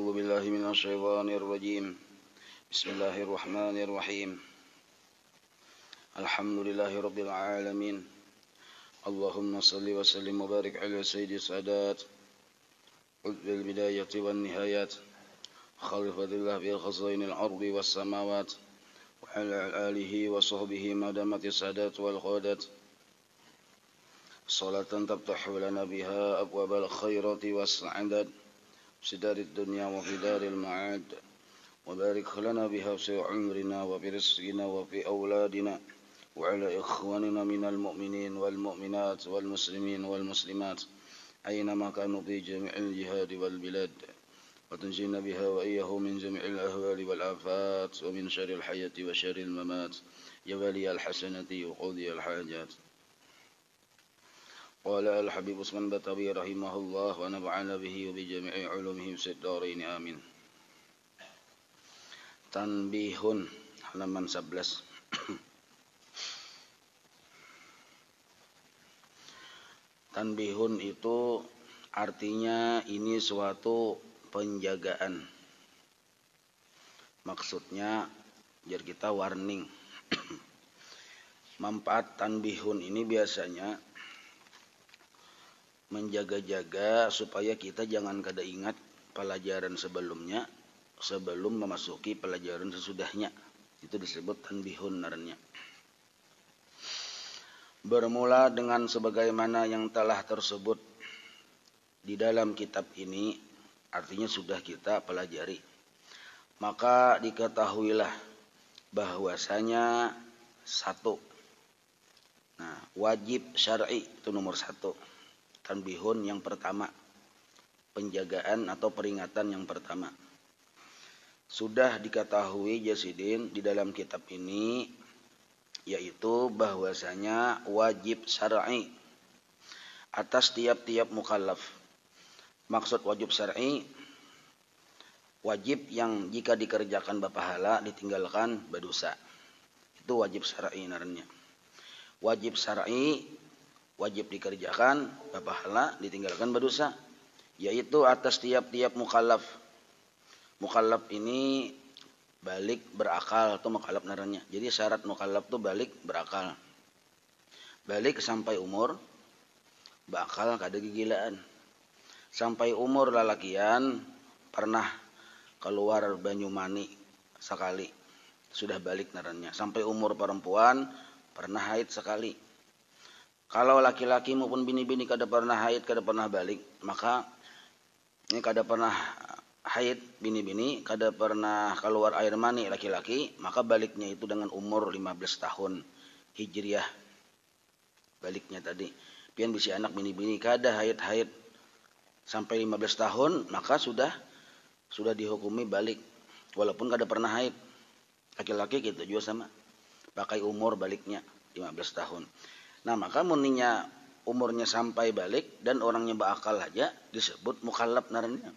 أعوذ بالله من الشيطان الرجيم. بسم الله الرحمن الرحيم. الحمد لله رب العالمين. اللهم صل وسلم وبارك على سيد السادات قطب البداية والنهايات خليفة الله في خزائن الأرض والسماوات وعلى آله وصحبه ما دامت السادات والقادات صلاة تفتح لنا بها أبواب الخيرات والسعادات في دار الدنيا وفي دار المعاد وبارك لنا بها في عمرنا وفي رزقنا وفي أولادنا وعلى إخواننا من المؤمنين والمؤمنات والمسلمين والمسلمات أينما كانوا في جميع الجهاد والبلاد وتنجينا بها وإياه من جميع الأهوال والآفات ومن شر الحياة وشر الممات يا ولي الحسنة وقضي الحاجات. قال الحبيب عثمان بطبي رحمه الله ونفعنا به وبجميع علومه في الدارين آمين. Tanbihun halaman 11. Tanbihun itu artinya ini suatu penjagaan. Maksudnya biar kita warning. Manfaat tanbihun ini biasanya menjaga-jaga supaya kita jangan kada ingat pelajaran sebelumnya sebelum memasuki pelajaran sesudahnya. Itu disebut tanbihun narannya. Bermula dengan sebagaimana yang telah tersebut di dalam kitab ini, artinya sudah kita pelajari. Maka diketahuilah bahwasanya satu. Nah, wajib syar'i itu nomor satu. Tanbihun yang pertama, penjagaan atau peringatan yang pertama. Sudah diketahui Jasidin di dalam kitab ini, yaitu bahwasanya wajib syar'i atas tiap-tiap mukallaf. Maksud wajib syar'i, wajib yang jika dikerjakan berpahala, ditinggalkan berdosa. Itu wajib syar'i narannya. Wajib syar'i wajib dikerjakan, berpahala, ditinggalkan berdosa, yaitu atas tiap-tiap mukallaf. Mukallaf ini balik berakal atau mukallaf narannya. Jadi syarat mukallaf itu balik berakal. Balik sampai umur bakal kada gigilaan. Sampai umur lalakian pernah keluar banyu mani sekali, sudah balik narannya. Sampai umur perempuan pernah haid sekali. Kalau laki-laki maupun bini-bini kada pernah haid, kada pernah balik, maka ini kada pernah haid bini-bini, kada pernah keluar air mani laki-laki, maka baliknya itu dengan umur 15 tahun Hijriah. Baliknya tadi. Pian bisi anak bini-bini kada haid-haid sampai 15 tahun, maka sudah dihukumi balik walaupun kada pernah haid. Laki-laki gitu juga sama. Pakai umur baliknya 15 tahun. Nah, maka muninya umurnya sampai balik dan orangnya berakal aja disebut mukallaf narannya.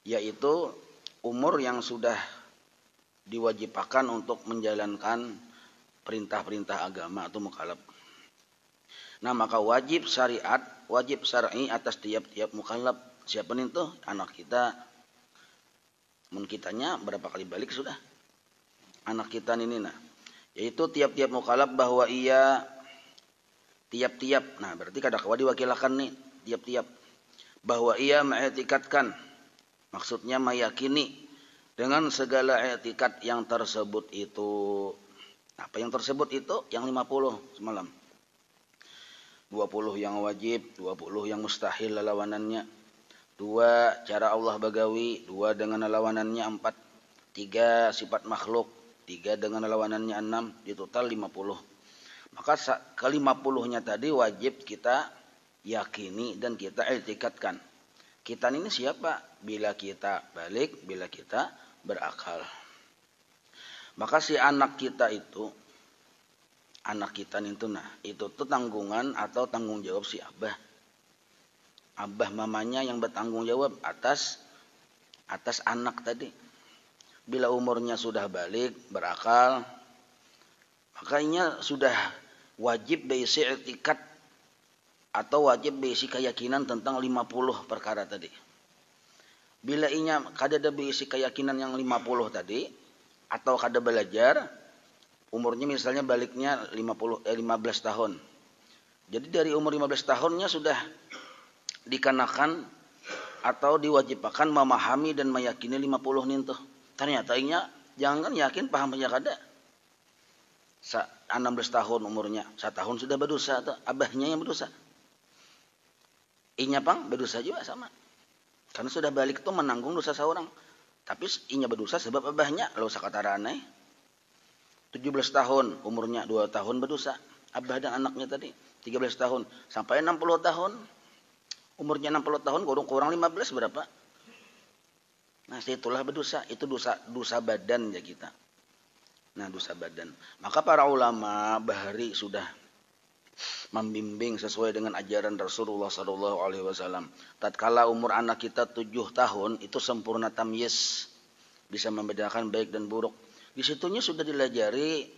Yaitu umur yang sudah diwajibkan untuk menjalankan perintah-perintah agama atau mukallaf. Nah, maka wajib syariat, wajib syar'i atas tiap-tiap mukallaf. Siapa itu? Anak kita. Mun kitanya berapa kali balik sudah? Anak kita ini nah. Yaitu tiap-tiap mukallaf bahwa ia tiap-tiap, nah berarti kada kawa diwakilakan nih, tiap-tiap. Bahwa ia mengiktikadkan, maksudnya meyakini dengan segala i'tikad yang tersebut itu. Apa yang tersebut itu? Yang 50 semalam. 20 yang wajib, 20 yang mustahil lawanannya. 2 cara Allah bagawi, 2 dengan lawanannya 4. 3 sifat makhluk, 3 dengan lawanannya 6, di total 50. Maka ke-50-nya tadi wajib kita yakini dan kita i'tikadkan. Kita ini siapa? Bila kita balik, bila kita berakal. Maka si anak kita itu, itu tuh tanggungan atau tanggung jawab si abah. Abah mamanya yang bertanggung jawab atas anak tadi. Bila umurnya sudah balik, berakal, makanya sudah wajib beisi i'tikad atau wajib beisi keyakinan tentang 50 perkara tadi. Bila inya kada ada berisi keyakinan yang 50 tadi, atau kada belajar, umurnya misalnya baliknya 15 tahun. Jadi dari umur 15 tahunnya sudah dikenakan atau diwajibkan memahami dan meyakini 50 nintuh. Ternyata inya jangan yakin paham aja kada. 16 tahun umurnya, 1 tahun sudah berdosa atau abahnya yang berdosa. Inya pang berdosa juga sama. Karena sudah balik itu menanggung dosa seorang. Tapi inya berdosa sebab abahnya lo sakatara aneh. 17 tahun umurnya, 2 tahun berdosa. Abah dan anaknya tadi 13 tahun sampai 60 tahun. Umurnya 60 tahun kurang 15 berapa? Nah, itulah berdosa. Itu dosa badan ya kita. Nah, dosa badan. Maka para ulama bahari sudah membimbing sesuai dengan ajaran Rasulullah SAW. Tatkala umur anak kita 7 tahun itu sempurna tamyiz, bisa membedakan baik dan buruk. Di situnya sudah dilajari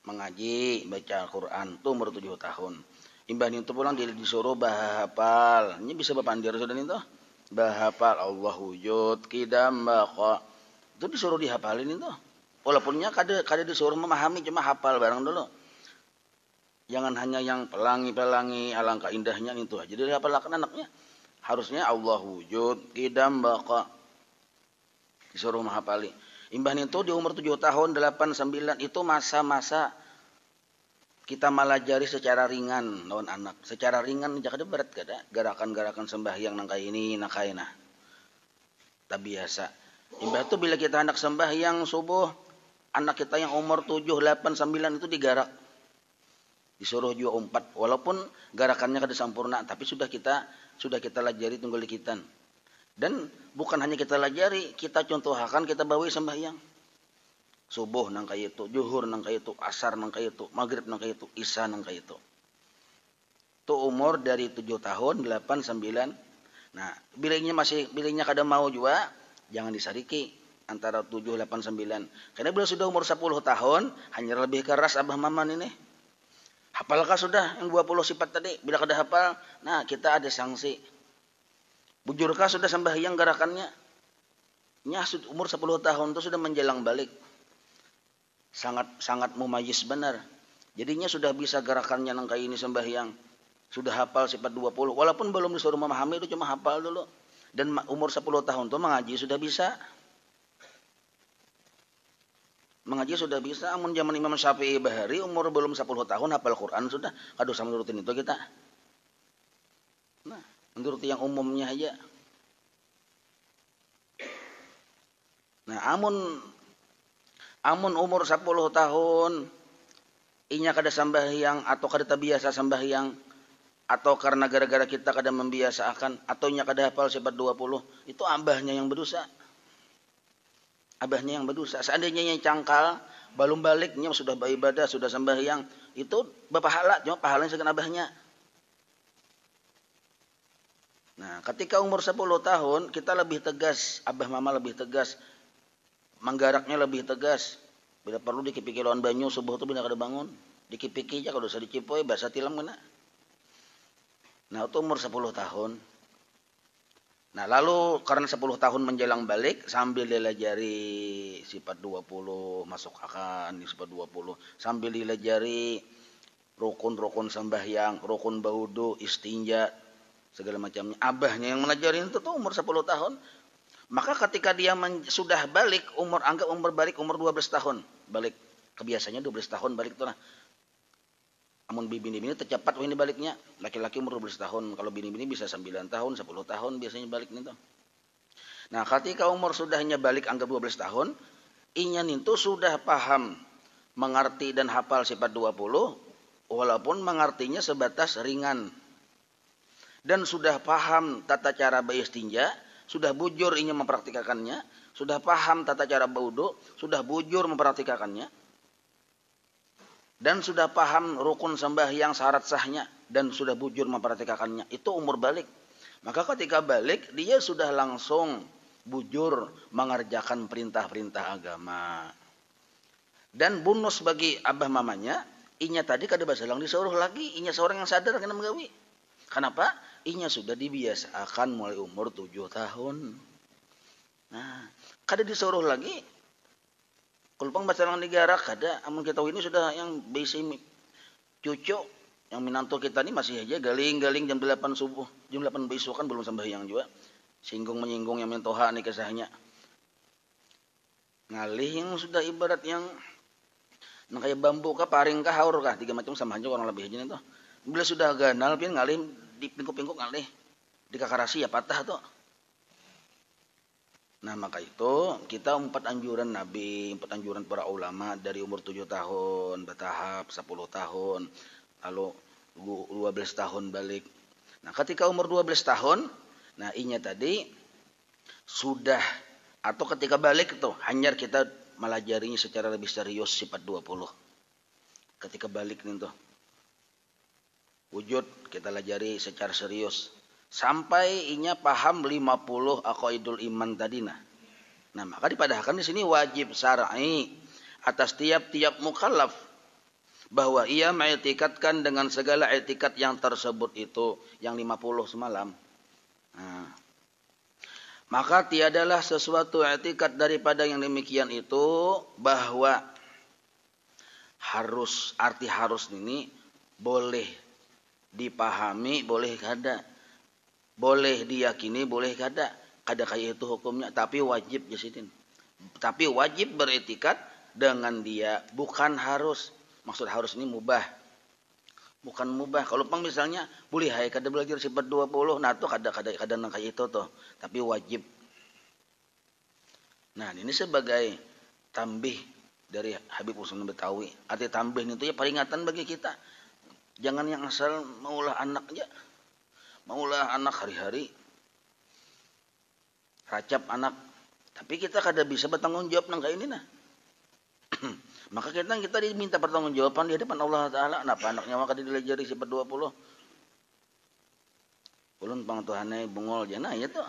mengaji, baca Al-Quran, itu umur 7 tahun. Imbah itu pulang disuruh bahapal. Ini bisa bapandir sudah itu. Bahapal Allah wujud kidam baqa. Itu disuruh dihafalin itu. Walaupun kada disuruh memahami, cuma hafal barang dulu. Jangan hanya yang pelangi-pelangi, alangkah indahnya itu aja. Jadi hafalkan anaknya. Harusnya Allah wujud kidam baqa. Disuruh menghafali. Imbah itu di umur 7 tahun, 8, 9 itu masa-masa kita malajari secara ringan lawan anak. Secara ringan jangan berat kada. Gerakan-gerakan sembahyang nangkai ini nakaina. Tak biasa. Imbah itu bila kita anak sembahyang subuh, anak kita yang umur 7, 8, 9 itu digarak. Disuruh juga 4. Walaupun gerakannya kada sempurna, tapi sudah kita lajari tunggu likitan. Dan bukan hanya kita lajari, kita contohkan, kita bawa sembahyang. Subuh nang kaya itu, zuhur nang kaya itu, asar nang kaya itu, maghrib nang kaya itu, isya nang kaya itu. Itu umur dari 7 tahun, 8, 9. Nah, bilingnya kada mau juga, jangan disariki antara 7, 8, 9. Karena bila sudah umur 10 tahun, hanya lebih keras abah maman ini. Hafalkah sudah yang 20 sifat tadi? Bila kada hafal, nah kita ada sanksi. Bujurkah sudah sembahyang gerakannya? Umur 10 tahun itu sudah menjelang balik. Sangat mumayyiz benar. Jadinya sudah bisa gerakannya nang kayak ini sembahyang. Sudah hafal sifat 20. Walaupun belum disuruh memahami, itu cuma hafal dulu. Dan umur 10 tahun itu mengaji sudah bisa. Mengaji sudah bisa. Amun zaman Imam Syafi'i bahari umur belum 10 tahun hafal Quran sudah. Kada usah menurutin itu kita. Nah, menuruti yang umumnya aja. Nah, amun umur 10 tahun inya kada sembahyang atau kada terbiasa sembahyang atau karena gara-gara kita kada membiasakan atau inya kada hafal sifat 20, itu abahnya yang berdosa. Abahnya yang berdosa. Seandainya yang cangkal, belum baliknya sudah beribadah, sudah sembahyang, itu berpahala, cuma pahalanya segan abahnya. Nah, ketika umur 10 tahun, kita lebih tegas, abah mama lebih tegas, menggaraknya lebih tegas. Bila perlu dikipiki lawan banyu, subuh itu bila kada bangun, dikipiki aja kalau usah dicipoi, bahasa tilam kena. Nah, itu umur 10 tahun. Nah, lalu karena 10 tahun menjelang balik, sambil dilajari sifat 20, masuk akan sifat 20, sambil dilajari rukun-rukun sembahyang, rukun baudu, istinja, segala macamnya. Abahnya yang melajarin itu tuh umur 10 tahun. Maka ketika dia sudah balik, anggap umur balik umur 12 tahun. Balik, kebiasaannya 12 tahun balik itu lah. Amun bini-bini tercepat ini baliknya. Laki-laki umur 12 tahun. Kalau bini-bini bisa 9 tahun, 10 tahun biasanya balik itu. Nah, ketika umur sudahnya balik anggap 12 tahun, inya itu sudah paham, mengerti dan hafal sifat 20, walaupun mengertinya sebatas ringan. Dan sudah paham tata cara beristinja, sudah bujur inya mempraktikkannya, sudah paham tata cara berwudu, sudah bujur mempraktikkannya. Dan sudah paham rukun sembahyang syarat sahnya dan sudah bujur mempraktikkannya. Itu umur balik. Maka ketika balik dia sudah langsung bujur mengerjakan perintah-perintah agama. Dan bonus bagi abah mamanya, inya tadi kada basalang disuruh lagi, inya seorang yang sadar kena menggawi. Kenapa? Inya sudah dibiasakan mulai umur 7 tahun. Nah, kada disuruh lagi. Kulpang basalang negara kada, amun kita ini sudah yang bisi cucu yang minantu kita ini masih aja galing-galing jam 8 subuh, jam 8 besok kan belum sembahyang juga. Singgung menyinggung yang mentoha nih kisahnya. Ngalih yang sudah ibarat yang kayak bambu kah, paring kah, haur kah, 3 macam sama aja orang lebih aja itu. Bila sudah ganal pin ngalih di pingkuk-pingkuk ngalih di kakarasi ya patah tuh. Nah maka itu kita 4 anjuran Nabi, 4 anjuran para ulama dari umur 7 tahun bertahap, 10 tahun, lalu 12 tahun balik. Nah ketika umur 12 tahun, nah inya tadi sudah atau ketika balik itu hanyar kita melajarinya secara lebih serius sifat 20. Ketika balik nih tuh wujud kita pelajari secara serius sampai inya paham 50 aqaidul iman tadi nah. Nah, maka dipadahkan di sini wajib syar'i atas tiap-tiap mukallaf bahwa ia mengiktikadkan dengan segala iktikad yang tersebut itu yang 50 semalam. Nah, maka tiadalah sesuatu iktikad daripada yang demikian itu bahwa harus arti harus ini boleh dipahami, boleh kada. Boleh diyakini, boleh kada. Kada kayak itu hukumnya, tapi wajib jasidin. Tapi wajib beretikat dengan dia, bukan harus. Maksud harus ini mubah. Bukan mubah. Kalau pang misalnya boleh hai kada belajar sifat 20, nah tuh kada nang kayak itu tuh, tapi wajib. Nah, ini sebagai tambih dari Habib Usman Betawi. Arti tambih itu ya peringatan bagi kita. Jangan yang asal maulah anak aja. Maulah anak hari-hari. Racap anak. Tapi kita kada bisa bertanggung jawab nang kayak ini nah. Maka kita diminta pertanggungjawaban di hadapan Allah Ta'ala. Kenapa anaknya maka dilajari sifat 20. Ulun pang Tuhannya bungol jana ya tuh.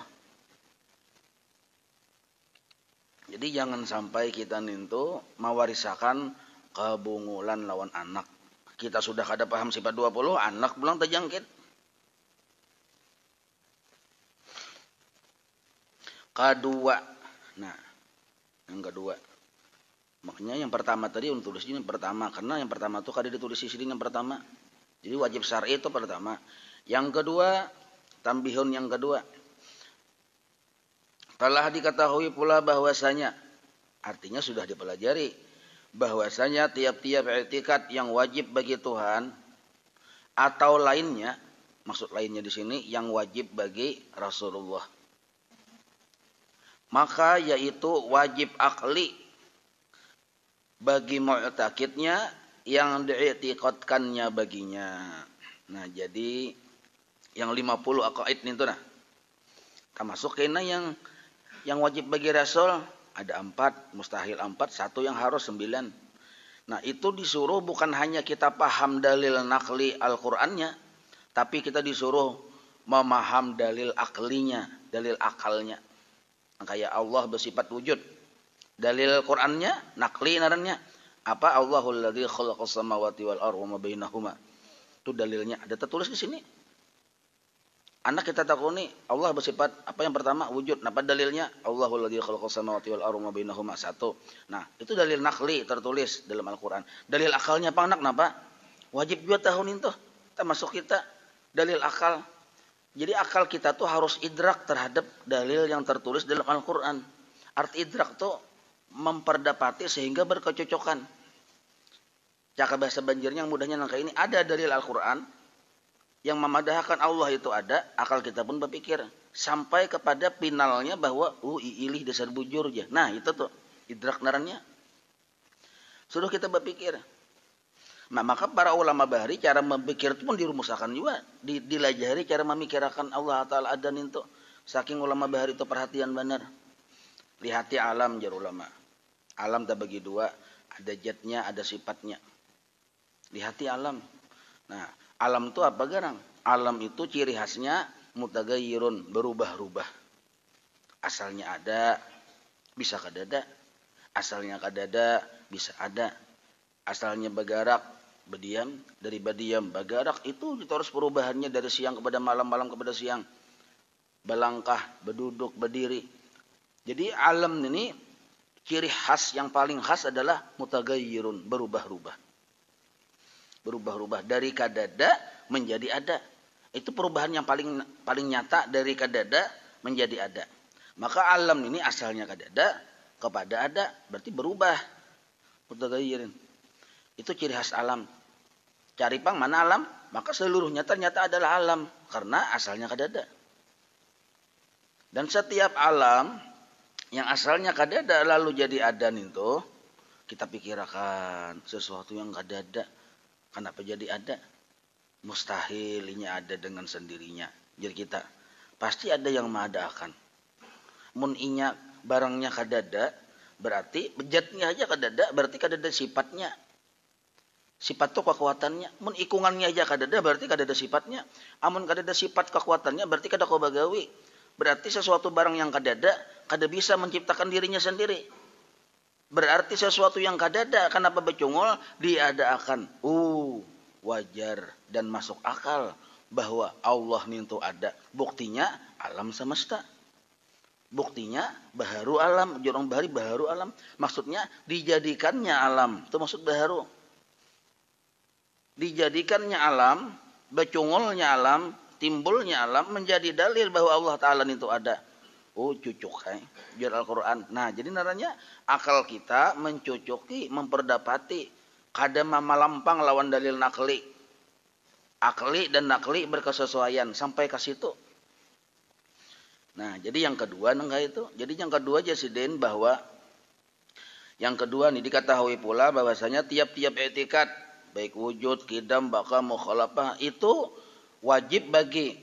Jadi jangan sampai kita nintu mewarisakan kebungulan lawan anak. Kita sudah kada paham sifat 20, anak pulang terjangkit. Kedua. Nah, yang kedua. Makanya yang pertama tadi untuk tulis ini yang pertama. Karena yang pertama itu kada ditulis di sini yang pertama. Jadi wajib syar'i itu pertama. Yang kedua, tambihun yang kedua. Telah diketahui pula bahwasanya, artinya sudah dipelajari, bahwasanya tiap-tiap i'tikad yang wajib bagi Tuhan atau lainnya, maksud lainnya di sini yang wajib bagi Rasulullah. Maka yaitu wajib akli bagi mu'takidnya yang diiktikadkannya baginya. Nah, jadi yang 50 aqaid itu nah. Termasuk kena yang wajib bagi Rasul ada 4, mustahil 4, 1 yang harus 9. Nah, itu disuruh bukan hanya kita paham dalil nakli Al-Qur'annya, tapi kita disuruh memaham dalil aklinya, dalil akalnya. Kayak Allah bersifat wujud. Dalil Qur'annya, nakli narannya. Apa? Allahul ladzi khalaqas samawati wal arda wa ma bainahuma. Itu dalilnya ada tertulis di sini. Anak kita takuni Allah bersifat apa yang pertama wujud. Apa dalilnya? Allahul ladzi khalaqas samawati wal arda wa ma bainahuma. 1. Nah, itu dalil nakli tertulis dalam Al-Qur'an. Dalil akalnya apa anak napa? Wajib juga tahun itu. Termasuk kita dalil akal. Jadi akal kita tuh harus idrak terhadap dalil yang tertulis dalam Al-Qur'an. Arti idrak tuh memperdapati sehingga berkecocokan. Cakap bahasa banjirnya yang mudahnya langkah ini ada dalil Al-Qur'an yang memadahkan Allah itu ada, akal kita pun berpikir sampai kepada finalnya bahwa ilih dasar bujur aja. Nah, itu tuh idrak narannya. Sudah kita berpikir. Nah, maka para ulama bahari cara memikir itu pun dirumuskan juga, dilajari cara memikirkan Allah Ta'ala adan itu. Saking ulama bahari itu perhatian benar. Lihati alam jar ulama. Alam tak bagi 2, ada zatnya, ada sifatnya. Lihati alam. Nah, alam itu apa garang? Alam itu ciri khasnya mutagayyirun, berubah-ubah. Asalnya ada, bisa kadada. Asalnya kadada, bisa ada. Asalnya bergerak, berdiam, dari berdiam, bergerak, itu terus perubahannya dari siang kepada malam, malam kepada siang. Berlangkah, berduduk, berdiri. Jadi alam ini ciri khas yang paling khas adalah mutaghayyirun, berubah-ubah. Berubah-ubah dari kadada menjadi ada. Itu perubahan yang paling nyata dari kadada menjadi ada. Maka alam ini asalnya kadada kepada ada, berarti berubah. Mutaghayyirin. Itu ciri khas alam. Cari pang mana alam? Maka seluruhnya ternyata adalah alam karena asalnya kadada. Dan setiap alam yang asalnya kadada lalu jadi adan itu kita pikirkan sesuatu yang kadada. Kenapa jadi ada? Mustahil ini ada dengan sendirinya. Jadi kita pasti ada yang mengadakan. Mun inya barangnya kadada, berarti bejatnya aja kadada, berarti kadada sifatnya. Sifat itu kekuatannya. Mun ikungannya aja kadada, berarti kadada sifatnya. Amun kadada sifat kekuatannya, berarti kada bagawi. Berarti sesuatu barang yang kadada, kada bisa menciptakan dirinya sendiri. Berarti sesuatu yang kadada, kenapa becungol? Diadakan. Wajar dan masuk akal bahwa Allah itu ada. Buktinya alam semesta. Buktinya baharu alam. Jorong bahari baharu alam. Maksudnya dijadikannya alam. Itu maksud baharu. Dijadikannya alam, becungolnya alam, timbulnya alam menjadi dalil bahwa Allah Ta'ala itu ada. Cucuk biar Al-Quran. Nah jadi naranya akal kita mencucuki, memperdapati kadang malampang lawan dalil nakli. Akli dan nakli berkesesuaian sampai ke situ. Nah jadi yang kedua enggak itu. Jadi yang kedua Jasidin bahwa yang kedua nih diketahui pula bahwasanya tiap-tiap etikat baik wujud, qidam, baqa, mukhalafah itu wajib bagi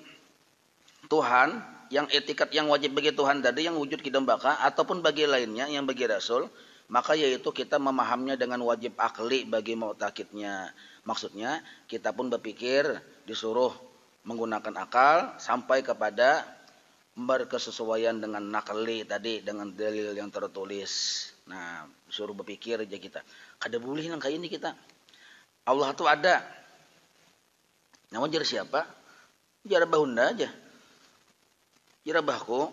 Tuhan, yang etikat yang wajib bagi Tuhan tadi yang wujud, qidam, baqa ataupun bagi lainnya yang bagi Rasul, maka yaitu kita memahaminya dengan wajib akli bagi mu'taqidnya. Maksudnya kita pun berpikir disuruh menggunakan akal sampai kepada berkesesuaian dengan nakli tadi dengan dalil yang tertulis. Nah, disuruh berpikir aja kita. Kada boleh nang kayak ini kita. Allah itu ada. Namun jar siapa? Jar bahunda aja. Jar bahku.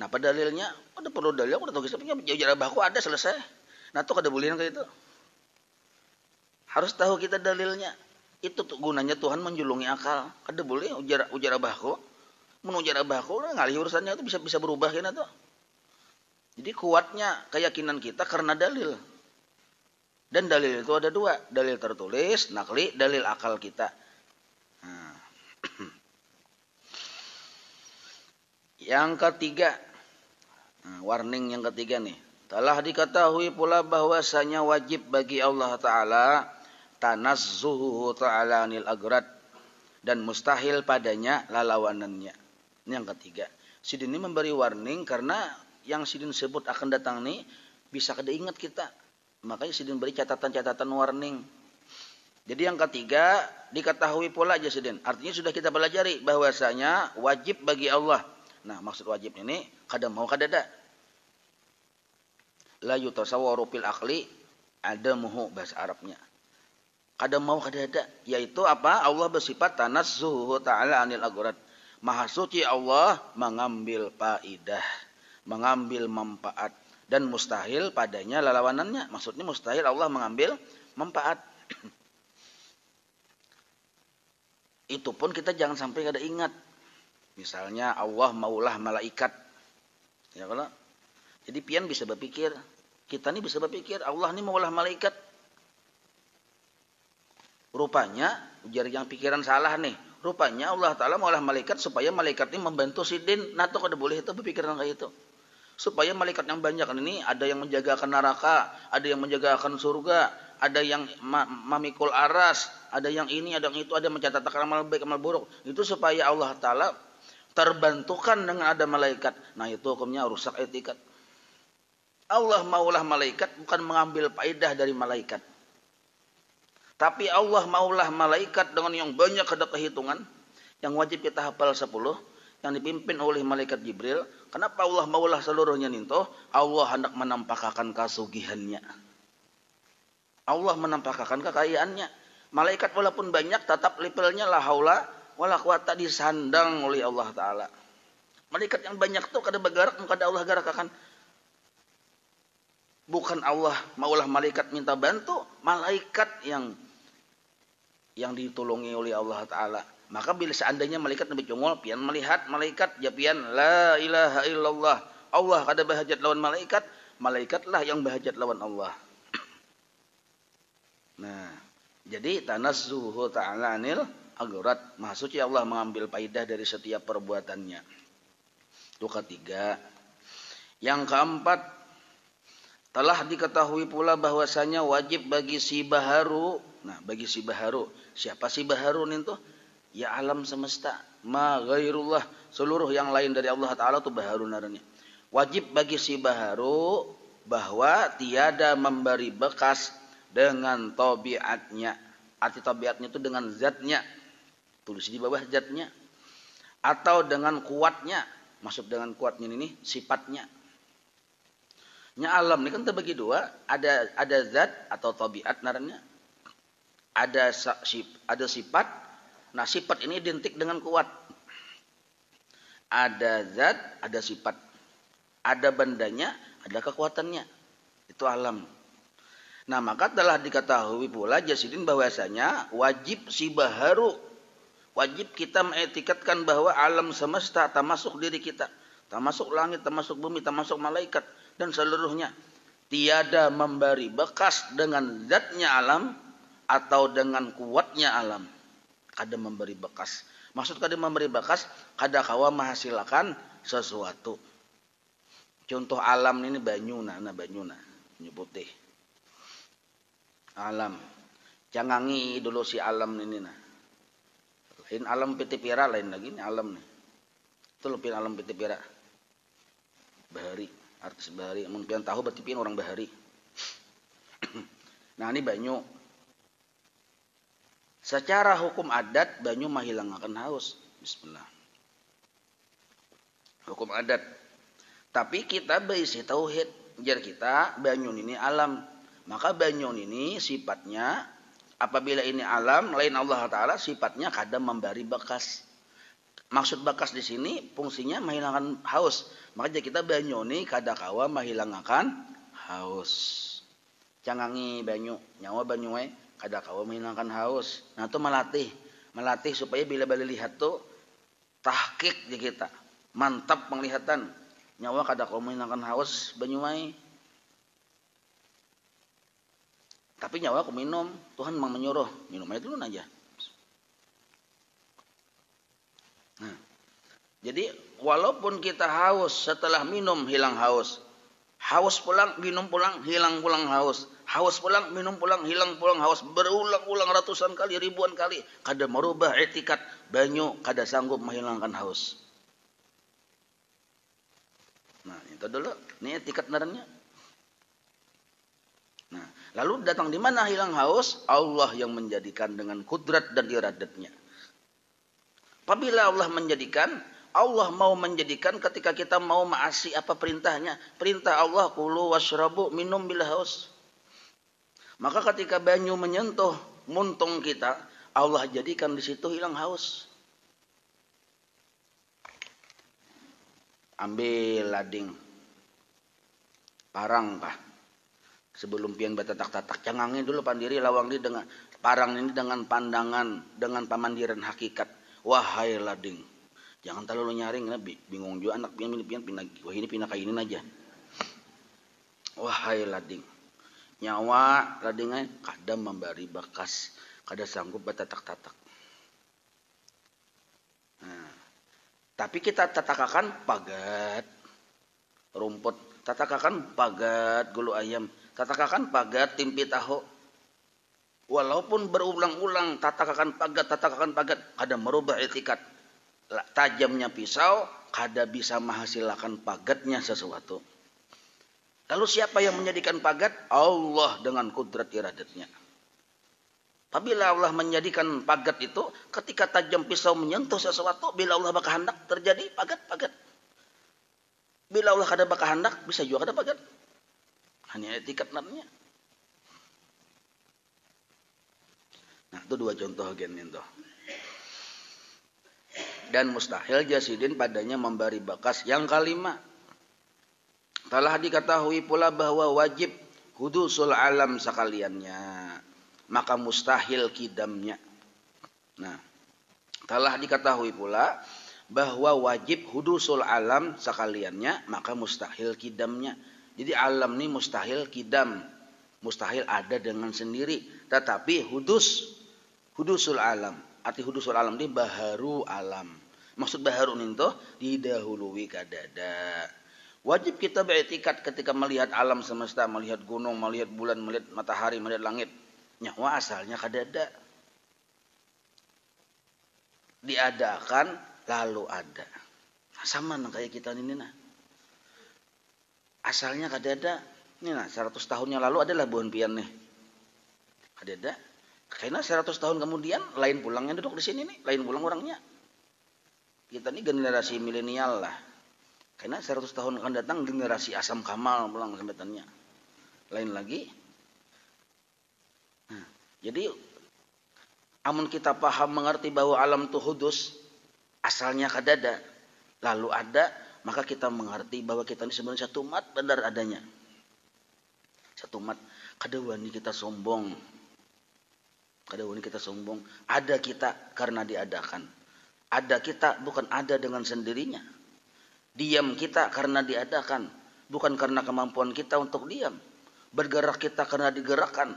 Nah, pada dalilnya, ada perlu dalil, aku udah tahu kisahnya, jar bahku ada selesai. Nah, itu kada boleh kayak itu. Harus tahu kita dalilnya. Itu tuh gunanya Tuhan menjulungi akal. Kada boleh ujar bahku. Mun ujar bahku, ngalih urusannya itu bisa berubah kan itu. Jadi kuatnya keyakinan kita karena dalil. Dan dalil itu ada dua. Dalil tertulis, nakli, dalil akal kita. Nah. Yang ketiga. Warning yang ketiga nih. Telah diketahui pula bahwasanya wajib bagi Allah Ta'ala tanazzuhu ta'ala anil agrad. Dan mustahil padanya lalawanannya. Ini yang ketiga. Sidin ini memberi warning karena yang Sidin sebut akan datang nih bisa kada ingat kita. Makanya Sidin beri catatan-catatan warning. Jadi yang ketiga diketahui pula aja Sidin. Artinya sudah kita pelajari bahwasanya wajib bagi Allah. Nah maksud wajib ini kada mau kada ada. La yutasawwaru fil aqli adamuhu bahasa Arabnya. Kada mau kada ada. Yaitu apa? Allah bersifat tanazzuhu ta'ala anil agrad. Maha suci Allah mengambil faidah. Mengambil manfaat. Dan mustahil padanya lalawanannya. Maksudnya mustahil Allah mengambil manfaat. Itu pun kita jangan sampai kada ingat. Misalnya Allah maulah malaikat. Ya kalau. Jadi pian bisa berpikir. Kita ini bisa berpikir. Allah ini maulah malaikat. Rupanya. Ujar yang pikiran salah nih. Rupanya Allah Ta'ala maulah malaikat. Supaya malaikat ini membantu Sidin. Nah itu kada boleh itu berpikiran kayak itu. Supaya malaikat yang banyak ini ada yang menjagakan neraka, ada yang menjagakan surga, ada yang mamikul aras, ada yang ini, ada yang itu, ada yang mencatat amal baik, amal buruk. Itu supaya Allah Ta'ala terbantukan dengan ada malaikat. Nah itu hukumnya rusak etikat. Allah maulah malaikat bukan mengambil faedah dari malaikat. Tapi Allah maulah malaikat dengan yang banyak ada kehitungan. Yang wajib kita hafal 10. Yang dipimpin oleh malaikat Jibril. Kenapa Allah maulah seluruhnya ninto? Allah hendak menampakkan kasugihannya. Allah menampakkan kekayaannya. Malaikat walaupun banyak tetap levelnya la haula wala quwata disandang oleh Allah Ta'ala. Malaikat yang banyak tuh kada bergerak, kada Allah garakakan. Bukan Allah maulah malaikat minta bantu, malaikat yang ditolongi oleh Allah Ta'ala. Maka bila seandainya malaikat Nabi Cungol pian melihat malaikat ya pian la ilaha illallah, Allah kada bahajat lawan malaikat, malaikatlah yang bahajat lawan Allah. Nah, jadi tanazzuhu ta'ala anil agharat, maha suci Allah mengambil faidah dari setiap perbuatannya. Itu ketiga. Yang keempat, telah diketahui pula bahwasanya wajib bagi si baharu. Nah, bagi si baharu, siapa si baharu itu? Ya alam semesta, ma ghairullah, seluruh yang lain dari Allah Ta'ala itu baharu naranya. Wajib bagi si baharu bahwa tiada memberi bekas dengan tabiatnya. Arti tabiatnya itu dengan zatnya. Tulis di bawah zatnya. Atau dengan kuatnya. Maksud dengan kuatnya ini sifatnya. Nya alam ini kan terbagi dua. Ada zat atau tabiat naranya. Ada sifat. Nah, sifat ini identik dengan kuat. Ada zat, ada sifat. Ada bandanya, ada kekuatannya. Itu alam. Nah, maka telah diketahui pula jasidin bahwasanya wajib si baharu. Wajib kita mengetikatkan bahwa alam semesta termasuk diri kita. Termasuk langit, termasuk bumi, termasuk malaikat. Dan seluruhnya. Tiada memberi bekas dengan zatnya alam. Atau dengan kuatnya alam. Kada memberi bekas. Maksud kada memberi bekas, kada kawa menghasilkan sesuatu. Contoh alam ini banyuna, banyuna putih. Alam. Jangangi dulu si alam ini nah. Lain alam piti pira lain lagi ini alam nih. Itu lebih alam piti pira. Bahari, artis bahari. Mun pian tahu berarti pian orang bahari. Nah, ini banyu. Secara hukum adat banyu mahilangkan haus. Bismillah. Hukum adat. Tapi kita berisi tauhid. Jar kita banyu ini alam. Maka banyu ini sifatnya apabila ini alam lain Allah Ta'ala sifatnya kadang memberi bekas. Maksud bekas di sini fungsinya menghilangkan haus. Maka kita banyu ini kada kawa menghilangkan haus. Cangangi banyu, nyawa banyu kada kawa menghilangkan haus. Nah, itu melatih supaya bila balik lihat tuh tahqiq di kita. Mantap penglihatan. Nyawa kada kawa menghilangkan haus banyu Tapi nyawa aku minum, Tuhan memang menyuruh, minum aja dulu aja. Nah, jadi walaupun kita haus setelah minum hilang haus. Haus pulang, minum pulang, hilang pulang haus. Haus pulang, minum pulang, hilang pulang haus. Berulang-ulang ratusan kali, ribuan kali. Kada merubah etikat banyu, kada sanggup menghilangkan haus. Nah, itu dulu. Ini etikat naranya. Nah, lalu datang di mana hilang haus? Allah yang menjadikan dengan kudrat dan iradatnya. Apabila Allah menjadikan, Allah mau menjadikan ketika kita mau maasi apa perintahnya. Perintah Allah, kulu washrabu, minum bila haus. Maka ketika banyu menyentuh muntung kita, Allah jadikan di situ hilang haus. Ambil lading. Parang kah? Sebelum pian batatak-tatak, cangangin dulu pandiri lawang di dengan parang ini dengan pandangan, dengan pamandiran hakikat. Wahai lading, jangan terlalu nyaring, bingung juga anak pian wah ini pindah kainin aja. Wahai lading, nyawa ladingnya kada memberi bekas, kada sanggup batatak-tatak. Nah, tapi kita tatakakan pagat rumput, tatakakan pagat gulu ayam. Tatakakan pagat timpi tahu. Walaupun berulang-ulang tatakakan pagat, kada merubah etikat. Tajamnya pisau, kada bisa menghasilkan pagatnya sesuatu. Lalu siapa yang menjadikan pagat? Allah dengan kudrat iradatnya. Apabila Allah menjadikan pagat itu, ketika tajam pisau menyentuh sesuatu, bila Allah berkehendak terjadi pagat. Bila Allah kada berkehendak, bisa juga kada pagat. Hanya etikat namanya. Nah, itu dua contoh gen itu. dan mustahil jasidin padanya memberi bekas. Yang kelima, telah diketahui pula bahwa wajib hudusul alam sekaliannya, maka mustahil kidamnya. Nah, telah diketahui pula bahwa wajib hudusul alam sekaliannya, maka mustahil kidamnya. Jadi alam ini mustahil kidam, mustahil ada dengan sendiri. Tetapi hudusul alam, arti hudusul alam ini baharu alam. Maksud baharu itu didahului kadada. Wajib kita beriktikad ketika melihat alam semesta, melihat gunung, melihat bulan, melihat matahari, melihat langit. Nyawa asalnya kadada. Diadakan lalu ada. Nah, sama kayak kita ini nah. Asalnya kadada. Ini nah 100 tahun yang lalu adalah buhan pian nih. Kadada. Karena 100 tahun kemudian lain pulangnya duduk di sini nih, lain pulang orangnya. Kita ini generasi milenial lah. Karena 100 tahun akan datang generasi asam kamal pulang kesempatannya. Lain lagi. Nah, jadi amun kita paham mengerti bahwa alam itu hudus, asalnya kadada, lalu ada, maka kita mengerti bahwa kita ini sebenarnya satu umat benar adanya. Satu umat, kadawani kita sombong. Kadawani kita sombong. Ada kita karena diadakan. Ada kita bukan ada dengan sendirinya. Diam kita karena diadakan, bukan karena kemampuan kita untuk diam. Bergerak kita karena digerakkan,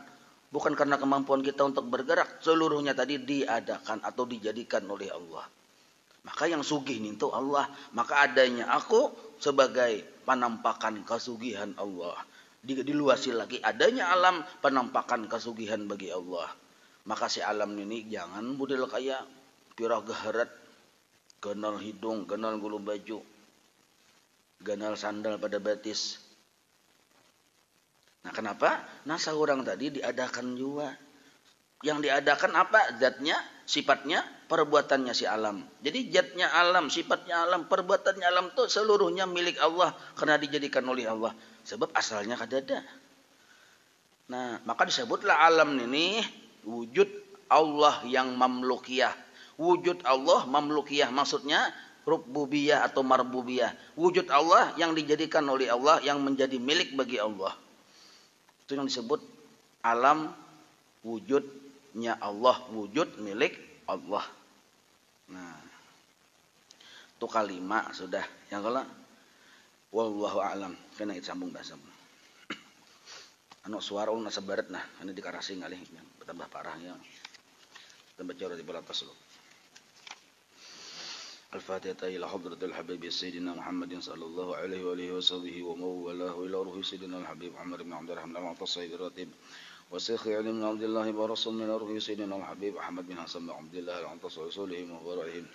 bukan karena kemampuan kita untuk bergerak. Seluruhnya tadi diadakan atau dijadikan oleh Allah. Maka yang sugih itu Allah. Maka adanya aku sebagai penampakan kesugihan Allah. Diluasi lagi adanya alam penampakan kesugihan bagi Allah. Maka si alam ini jangan budel kayak pirah gaharat, ganal hidung, ganal gulu baju, ganal sandal pada batis. Nah kenapa? Nah seorang tadi diadakan juga. Yang diadakan apa? Zatnya, sifatnya, perbuatannya si alam. Jadi zatnya alam, sifatnya alam, perbuatannya alam itu seluruhnya milik Allah karena dijadikan oleh Allah. Sebab asalnya kadada. Nah maka disebutlah alam ini wujud Allah yang mamlukiyah. Wujud Allah mamlukiyah maksudnya rububiyah atau marbubiyah. Wujud Allah yang dijadikan oleh Allah, yang menjadi milik bagi Allah. Itu yang disebut alam wujudnya Allah, wujud milik Allah. Nah, itu kalimat sudah. Yang kedua, wallahu a'lam. Kena sambung bahasa. Anu suara ulun sabaret nah, ini dikarasi ngalih bertambah parahnya. Tambah cara di balatas lu. الفاتحة إلى حضرة الحبيب سيدنا محمد صلى الله عليه وآله وصحبه وموالاه إلى روح سيدنا الحبيب عمر بن عبد الرحمن المعتصم الراتب وشيخ علي بن عبد الله برسول من روح سيدنا الحبيب أحمد بن حسن بن عبد الله المعتصم رسولهم وبرائهم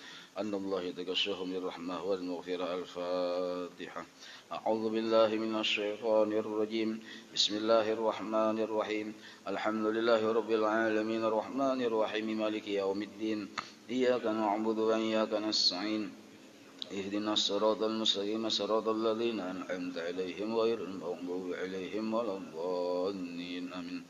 أن الله يتغشاهم بالرحمة والمغفرة. الفاتحة. أعوذ بالله من الشيطان الرجيم. بسم الله الرحمن الرحيم. الحمد لله رب العالمين الرحمن الرحيم مالك يوم الدين. إياك نعبد وإياك نستعين. اهدنا الصراط المستقيم صراط الذين أنعمت عليهم غير المغضوب عليهم ولا الضالين آمين.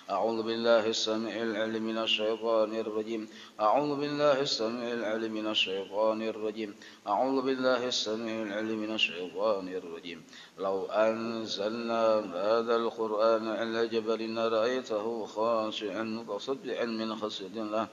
أعوذ بالله السميع العليم من الشيطان الرجيم. أعوذ بالله السميع العليم من الشيطان الرجيم. أعوذ بالله السميع العليم من الشيطان الرجيم. لو أنزلنا هذا القرآن على جبل لرأيته خاشعا متصدعا من خشية الله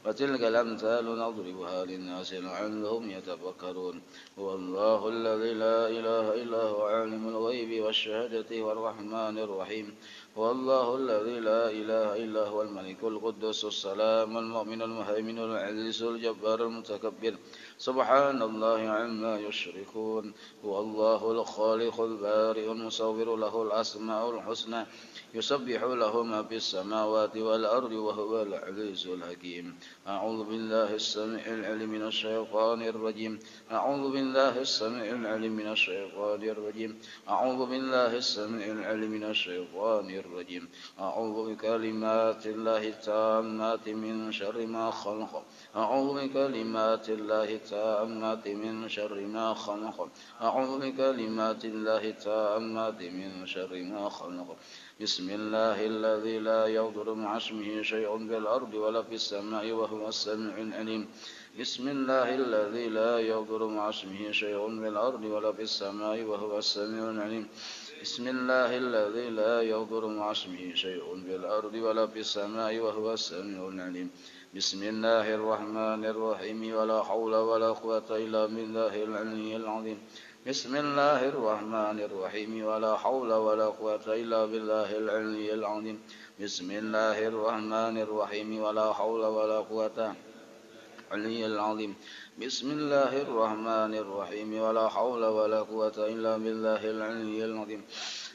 وتلك الأمثال نضربها للناس لعلهم يتفكرون. هو الله الذي لا إله إلا هو عالم الغيب والشهادة والرحمن الرحيم. هو الله الذي لا إله إلا هو الملك القدوس السلام المؤمن المهيمن العزيز الجبار المتكبر. سبحان الله عما يشركون. هو الله الخالق البارئ المصور له الأسماء الحسنى يسبح له ما في السماوات والأرض وهو العزيز الحكيم. أعوذ بالله السميع العليم من الشيطان الرجيم. أعوذ بالله السميع العليم من الشيطان الرجيم. أعوذ بالله السميع العليم من الشيطان الرجيم. أعوذ بكلمات الله التامات من شر ما خلق. أعوذ بكلمات الله التامات من شر ما خلق. أعوذ بكلمات الله التامات من شر ما خلق. بسم الله الذي لا يضر مع اسمه شيء في الأرض ولا في السماء وهو السميع العليم. بسم الله الذي لا يضر مع اسمه شيء في الأرض ولا في السماء وهو السميع العليم بسم الله الذي لا يضر مع اسمه شيء في الأرض ولا في السماء وهو السميع العليم بسم الله الرحمن الرحيم ولا حول ولا قوة إلا بالله العلي العظيم بسم الله الرحمن الرحيم ولا حول ولا قوة إلا بالله العلي العظيم بسم الله الرحمن الرحيم ولا حول ولا قوة العلي العظيم بسم الله الرحمن الرحيم ولا حول ولا قوة إلا بالله العلي العظيم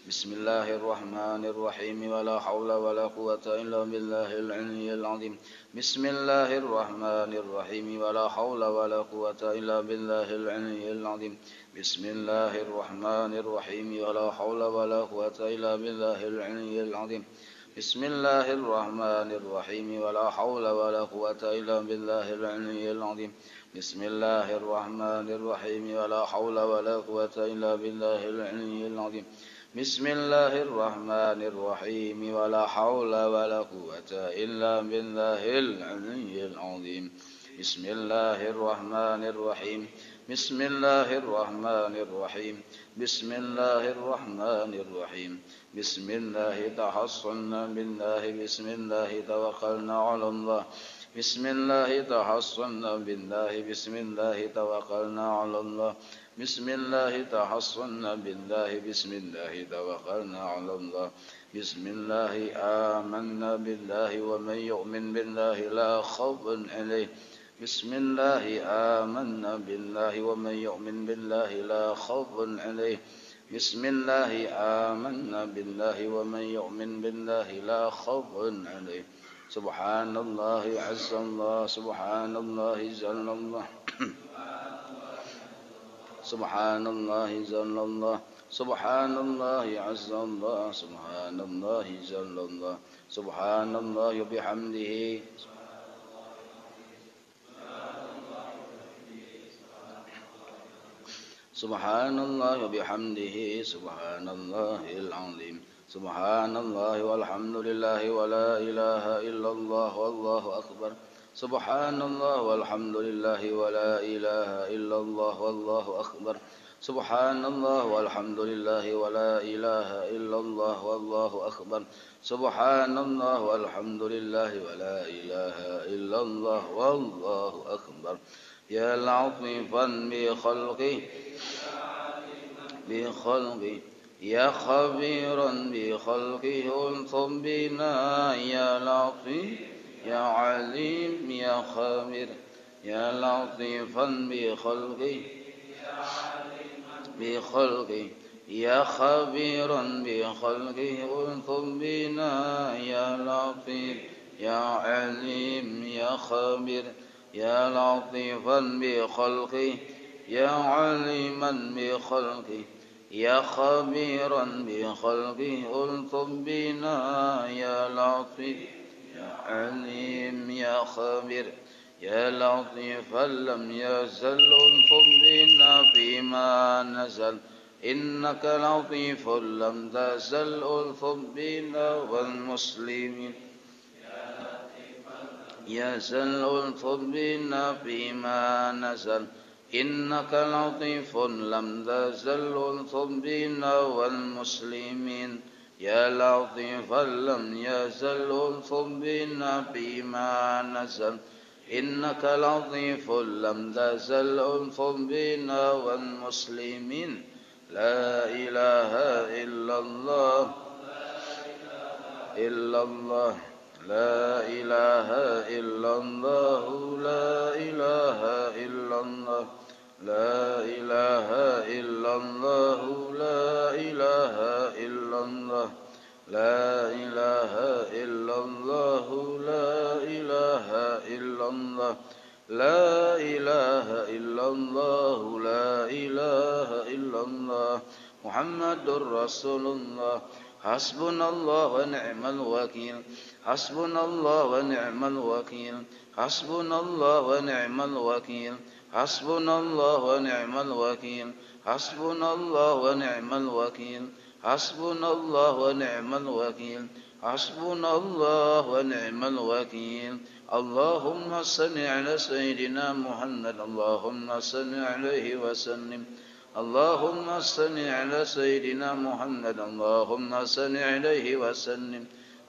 بسم الله الرحمن الرحيم ولا حول ولا قوة إلا بالله العلي العظيم بسم الله الرحمن الرحيم ولا حول ولا قوة إلا بالله العلي العظيم بسم الله الرحمن الرحيم ولا حول ولا قوة إلا بالله العلي العظيم بسم الله الرحمن الرحيم ولا حول ولا قوة إلا بالله العلي العظيم بسم الله الرحمن الرحيم ولا حول ولا قوة إلا بالله العلي العظيم بسم الله الرحمن الرحيم ولا حول ولا قوة إلا بالله العلي العظيم بسم الله الرحمن الرحيم بسم الله الرحمن الرحيم بسم الله الرحمن الرحيم بسم الله تحصنا بالله بسم الله توكلنا على الله بسم الله تحصنا بالله بسم الله توكلنا على الله بسم الله تحصنا بالله بسم الله توكلنا على الله بسم الله آمنا بالله ومن يؤمن بالله لا خوف عليه بسم الله آمنا بالله ومن يؤمن بالله لا خوف عليه بسم الله آمنا بالله ومن يؤمن بالله لا خوف عليه سبحان الله عز الله سبحان الله جل الله سبحان الله جل الله سبحان الله عز الله سبحان الله جل الله سبحان الله بحمده سبحان الله وبحمده سبحان الله العظيم سبحان الله والحمد لله ولا إله إلا الله والله أكبر سبحان الله والحمد لله ولا إله إلا الله والله أكبر سبحان الله والحمد لله ولا إله إلا الله والله أكبر سبحان الله والحمد لله ولا إله إلا الله والله أكبر يا لطيفا بخلقه بخلقه يا خبيرا بخلقه انصب بنا يا لطيف يا عليم يا خبير يا لطيفا بخلقه بخلقه يا خبيرا بخلقه انصب بنا يا لطيف يا عليم يا خبير يا لطيفا بخلقه يا عليما بخلقه يا خبيرا بخلقه الطف بنا يا لطيف يا عليم يا خبير يا لطيفا لم يزل الطف بنا فيما نزل إنك لطيف لم تزل الطف بنا والمسلمين يزل الطف بنا فيما نزل إنك لطيف لم تزل الطف بنا والمسلمين يا لطيفا لم يزل الطف بنا فيما نزل إنك لطيف لم تزل الطف بنا والمسلمين لا إله إلا الله إلا الله لا إله إلا الله لا إله إلا الله لا إله إلا الله لا إله إلا الله لا إله إلا الله لا إله إلا الله لا إله إلا الله لا إله إلا الله محمد رسول الله حسبنا الله ونعم الوكيل حسبنا الله ونعم الوكيل حسبنا الله ونعم الوكيل حسبنا الله ونعم الوكيل حسبنا الله ونعم الوكيل حسبنا الله ونعم الوكيل حسبنا الله ونعم الوكيل اللهم صل على سيدنا محمد اللهم صل عليه وسلم اللهم صل على سيدنا محمد اللهم صل عليه وسلم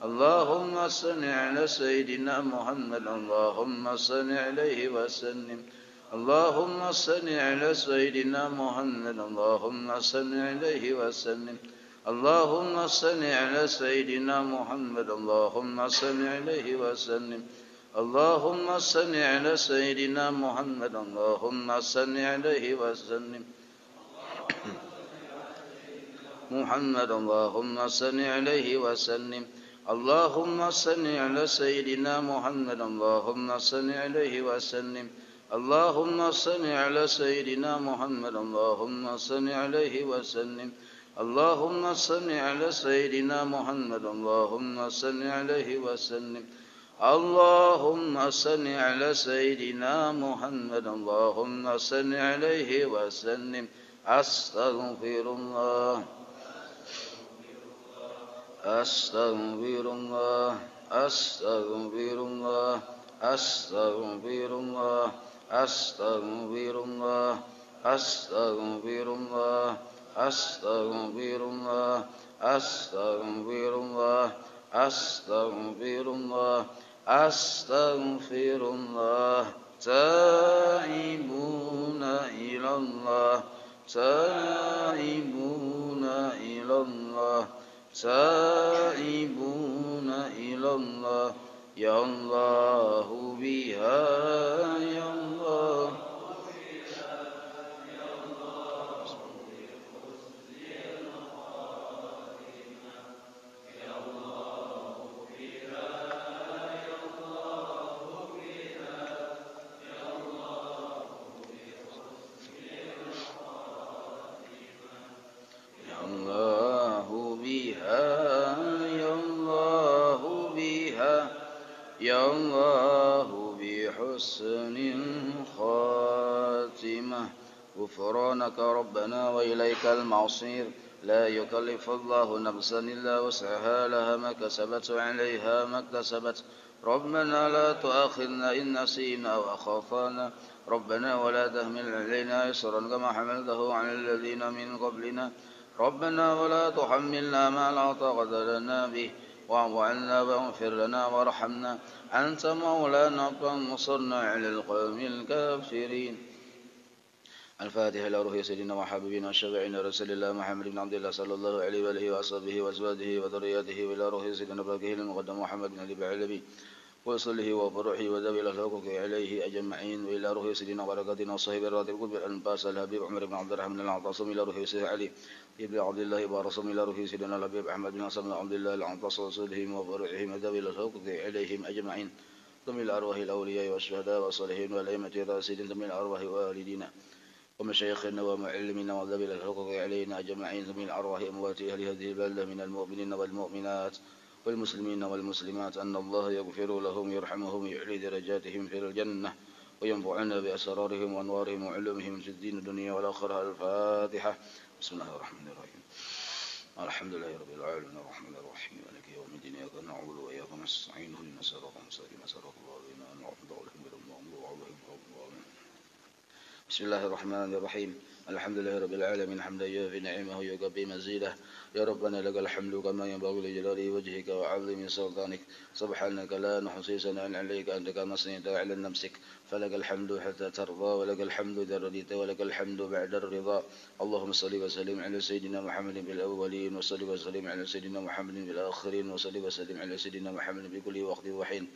اللهم صل على سيدنا محمد اللهم صل عليه وسلم اللهم صل على سيدنا محمد اللهم صل عليه وسلم اللهم صل على سيدنا محمد اللهم صل عليه وسلم اللهم صل على سيدنا محمد اللهم صل عليه وسلم محمد اللهم صل عليه وسلم اللهم صل على سيدنا محمد اللهم صل عليه وسلم اللهم صل على سيدنا محمد اللهم صل عليه وسلم اللهم صل على سيدنا محمد اللهم صل عليه وسلم اللهم صل على سيدنا محمد اللهم صل عليه وسلم أستغفر الله أستغفر الله أستغفر الله أستغفر الله أستغفر الله أستغفر الله أستغفر الله أستغفر الله أستغفر الله أستغفر الله تائبون إلى الله تائبون إلى الله تائبون إلى الله يا الله بها يا الله يا الله بحسن خاتمة غفرانك ربنا وإليك المصير لا يكلف الله نفسا إلا وسعها لها ما كسبت وعليها ما اكتسبت ربنا لا تؤاخذنا إن نسينا وأخطأنا ربنا ولا تحمل علينا إصرا كما حملته على الذين من قبلنا ربنا ولا تحملنا ما لا طاقة لنا به واعف عنا واغفر لنا وارحمنا أنت مولانا فانصرنا على القوم الكافرين. الفاتحة إلى روح سيدنا وحبيبنا وشفيعنا رسول الله محمد بن عبد الله صلى الله عليه وآله وصحبه وأزواجه وذريته وإلى روح سيدنا باقيه المقدم محمد بن علي بعلبي وصله وفرحه وذوي الحقوق عليه أجمعين وإلى روح سيدنا بركاتنا وصحب الراتب القلب الأنفاس الحبيب عمر بن عبد الرحمن العطاصم إلى روح سيدنا علي ابن عبد الله بارصم إلى روح سيدنا الحبيب أحمد بن حسن عبد الله العطاص وصلهم وفرحهم وذوي الحقوق عليهم أجمعين ضمن الأرواح الأولياء والشهداء والصالحين والأئمة الراشدين ضمن الأرواح والدينا ومشايخنا ومعلمنا وذوي الحقوق علينا أجمعين ضمن الأرواح أموات أهل هذه البلدة من المؤمنين والمؤمنات والمسلمين والمسلمات أن الله يغفر لهم يرحمهم يعلي درجاتهم في الجنة وينفعنا بأسرارهم وأنوارهم وعلومهم في الدين الدنيا والآخرة. الفاتحة. بسم الله الرحمن الرحيم. الحمد لله رب العالمين الرحمن الرحيم مالك يوم الدين إياك نعبد وإياك نستعين اهدنا الصراط المستقيم صراط الذين أنعمت عليهم غير المغضوب عليهم ولا الضالين. بسم الله الرحمن الرحيم. الحمد لله رب العالمين حمدا يوافي نعمه ويكفي مزيده. يا ربنا لك الحمد كما ينبغي لجلال وجهك وعظيم سلطانك سبحانك لا نحصي ثناء عليك أنت كما أثنيت على نفسك فلك الحمد حتى ترضى ولك الحمد إذا رضيت ولك الحمد بعد الرضا. اللهم صل وسلم على سيدنا محمد في الأولين وصل وسلم على سيدنا محمد في الآخرين وصل وسلم على سيدنا محمد في كل وقت وحين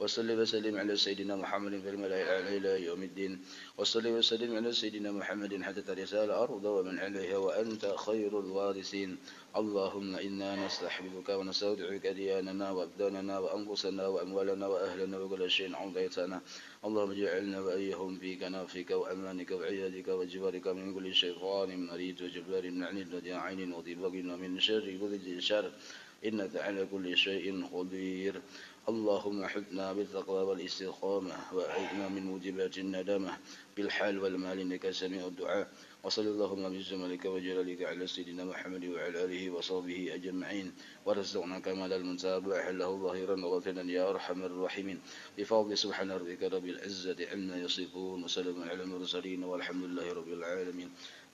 وصل وسلم على سيدنا محمد في الملأ الأعلى إلى يوم الدين وصل وسلم على سيدنا محمد حتى ترث الأرض ومن عليها وأنت خير الوارثين. اللهم إنا نستحببك ونستودعك دياننا وأبداننا وأنفسنا وأموالنا وأهلنا وكل شيء عطيتنا. اللهم اجعلنا وإياهم في كنافك وأمانك وعيادك وجوارك من كل شيطان مريد وجبار عنيد وذي عين وضباب ومن شر كل ذي شر إنك على كل شيء قدير. اللهم حثنا بالتقوى والاستقامة وأعذنا من موجبات الندامة بالحال والمال إنك سميع الدعاء. وصلى اللهم بجمالك وجلالك على سيدنا محمد وعلى آله وصحبه أجمعين ورزقنا كمال المتابعة له ظاهرا وباطنا يا أرحم الراحمين بفضل سبحان ربك رب العزة عما يصفون وسلام على المرسلين والحمد لله رب العالمين.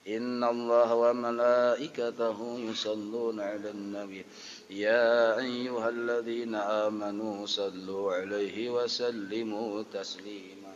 إن الله وملائكته يصلون على النبي يا أيها الذين آمنوا صلوا عليه وسلموا تسليما.